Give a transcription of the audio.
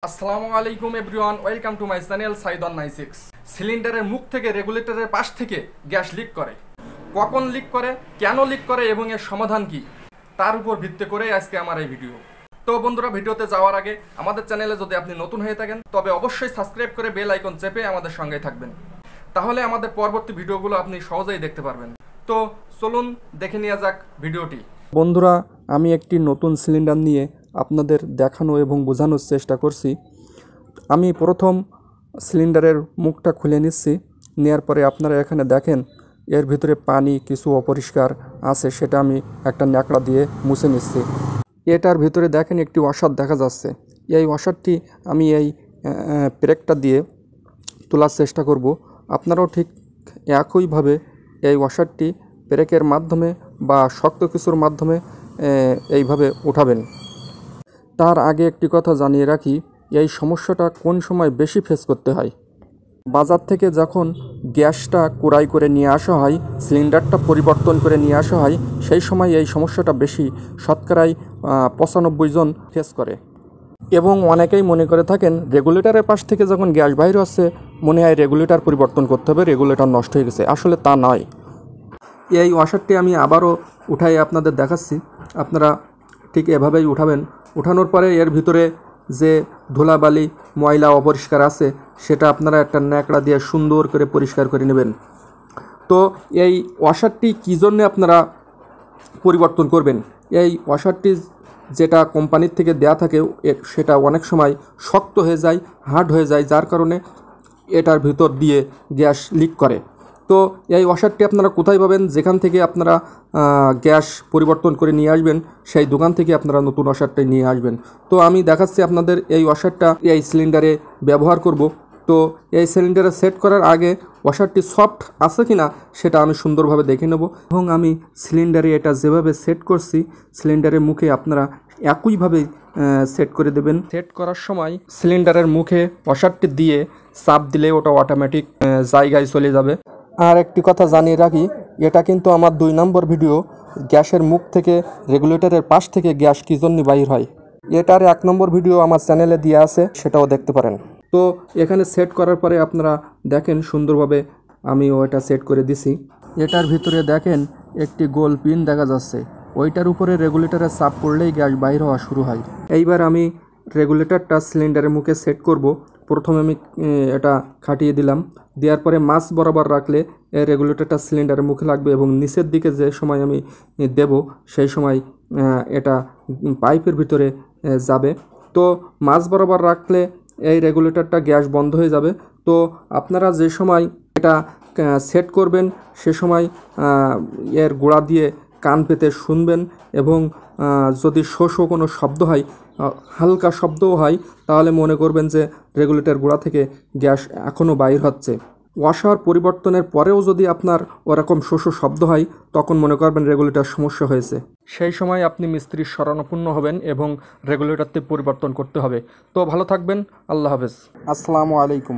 আসসালামু আলাইকুম everyone, welcome to my channel সাইদন 96। সিলিন্ডারের মুখ থেকে রেগুলেটরের পাশ থেকে গ্যাস লিক করে, কখন লিক করে, কেন লিক করে এবং এর সমাধান কি, তার উপর ভিত্তি করে আজকে আমার এই ভিডিও। তো বন্ধুরা, ভিডিওতে যাওয়ার আগে আমাদের চ্যানেলে যদি আপনি নতুন হয়ে থাকেন তবে অবশ্যই সাবস্ক্রাইব করে বেল আইকন চেপে আমাদের সঙ্গে থাকবেন, তাহলে আমাদের পরবর্তী ভিডিওগুলো আপনি সহজেই দেখতে পারবেন। তো চলুন দেখে নেওয়া যাক ভিডিওটি। বন্ধুরা, আমি একটি নতুন সিলিন্ডার নিয়ে আপনাদের দেখানো এবং বোঝানোর চেষ্টা করছি। আমি প্রথম সিলিন্ডারের মুখটা খুলে নিচ্ছি, নেওয়ার পরে আপনারা এখানে দেখেন এর ভিতরে পানি কিছু অপরিষ্কার আছে, সেটা আমি একটা ন্যাকড়া দিয়ে মুছে নিচ্ছি। এটার ভিতরে দেখেন একটি ওয়াশার দেখা যাচ্ছে। এই ওয়াশারটি আমি এই প্রেকটা দিয়ে তোলার চেষ্টা করব। আপনারাও ঠিক একইভাবে এই ওয়াশারটি ব্রেকের মাধ্যমে বা শক্ত কিছুর মাধ্যমে এইভাবে উঠাবেন। তার আগে একটি কথা জানিয়ে রাখি, এই সমস্যাটা কোন সময় বেশি ফেস করতে হয়। বাজার থেকে যখন গ্যাসটা কুড়াই করে নিয়ে আসা হয়, সিলিন্ডারটা পরিবর্তন করে নিয়ে আসা হয়, সেই সময় এই সমস্যাটা বেশি শতকরাই 95 জন ফেস করে। এবং অনেকেই মনে করে থাকেন রেগুলেটরের পাশ থেকে যখন গ্যাস বাইর হচ্ছে মনে হয় রেগুলেটর পরিবর্তন করতে হবে, রেগুলেটর নষ্ট হয়ে গেছে। আসলে তা নয়। এই ওয়াশারটি আমি আবারও উঠাই আপনাদের দেখাচ্ছি। আপনারা ঠিক এভাবেই উঠাবেন। উঠানোর পরে এর ভিতরে যে ধুলাবালি ময়লা অপরিষ্কার আছে সেটা আপনারা একটা ন্যাকড়া দিয়ে সুন্দর করে পরিষ্কার করে নেবেন। তো এই ওয়াশারটি কী জন্যে আপনারা পরিবর্তন করবেন, এই ওয়াশারটি যেটা কোম্পানির থেকে দেয়া থাকে সেটা অনেক সময় শক্ত হয়ে যায়, হার্ড হয়ে যায়, যার কারণে এটার ভিতর দিয়ে গ্যাস লিক করে। তো এই ওয়াশারটি আপনারা কোথায় পাবেন? যেখান থেকে আপনারা গ্যাস পরিবর্তন করে নিয়ে আসবেন সেই দোকান থেকে আপনারা নতুন ওয়াশারটাই নিয়ে আসবেন। তো আমি দেখাচ্ছি আপনাদের এই ওয়াশারটা এই সিলিন্ডারে ব্যবহার করব। তো এই সিলিন্ডারে সেট করার আগে ওয়াশারটি সফট আছে কি না সেটা আমি সুন্দরভাবে দেখে নেব। এবং আমি সিলিন্ডারে এটা যেভাবে সেট করছি সিলিন্ডারের মুখে আপনারা একইভাবে সেট করে দেবেন। সেট করার সময় সিলিন্ডারের মুখে ওয়াশারটি দিয়ে চাপ দিলে ওটা অটোমেটিক জায়গায় চলে যাবে। আর একটি কথা জানিয়ে রাখি, এটা কিন্তু আমার 2 নম্বর ভিডিও, গ্যাসের মুখ থেকে রেগুলেটরের পাশ থেকে গ্যাস কী জন্য বাইর হয়। এটার 1 নম্বর ভিডিও আমার চ্যানেলে দেওয়া আছে, সেটাও দেখতে পারেন। তো এখানে সেট করার পরে আপনারা দেখেন সুন্দরভাবে আমিও এটা সেট করে দিছি। এটার ভিতরে দেখেন একটি গোল পিন দেখা যাচ্ছে, ওইটার উপরে রেগুলেটরের চাপ পড়লেই গ্যাস বাইর হওয়া শুরু হয়। এইবার আমি রেগুলেটরটা সিলিন্ডারের মুখে সেট করব। প্রথমে আমি এটা খাটিয়ে দিলাম, দেওয়ার পরে মাছ বরাবর রাখলে রেগুলেটরটা সিলিন্ডারের মুখে লাগবে এবং নিচের দিকে যে সময় আমি দেব সেই সময় এটা পাইপের ভিতরে যাবে। তো মাছ বরাবর রাখলে এই রেগুলেটরটা গ্যাস বন্ধ হয়ে যাবে। তো আপনারা যে সময় এটা সেট করবেন সে সময় এর গোড়া দিয়ে কান পেতে শুনবেন এবং যদি শো কোনো শব্দ হয়, হালকা শব্দও হয়, তাহলে মনে করবেন যে রেগুলেটর গোড়া থেকে গ্যাস এখনও বাইর হচ্ছে। ওয়াশার পরিবর্তনের পরেও যদি আপনার ওরকম শো শব্দ হয় তখন মনে করবেন রেগুলেটর সমস্যা হয়েছে। সেই সময় আপনি মিস্ত্রির শরণাপন্ন হবেন এবং রেগুলেটরটি পরিবর্তন করতে হবে। তো ভালো থাকবেন, আল্লাহ হাফেজ, আসসালামু আলাইকুম।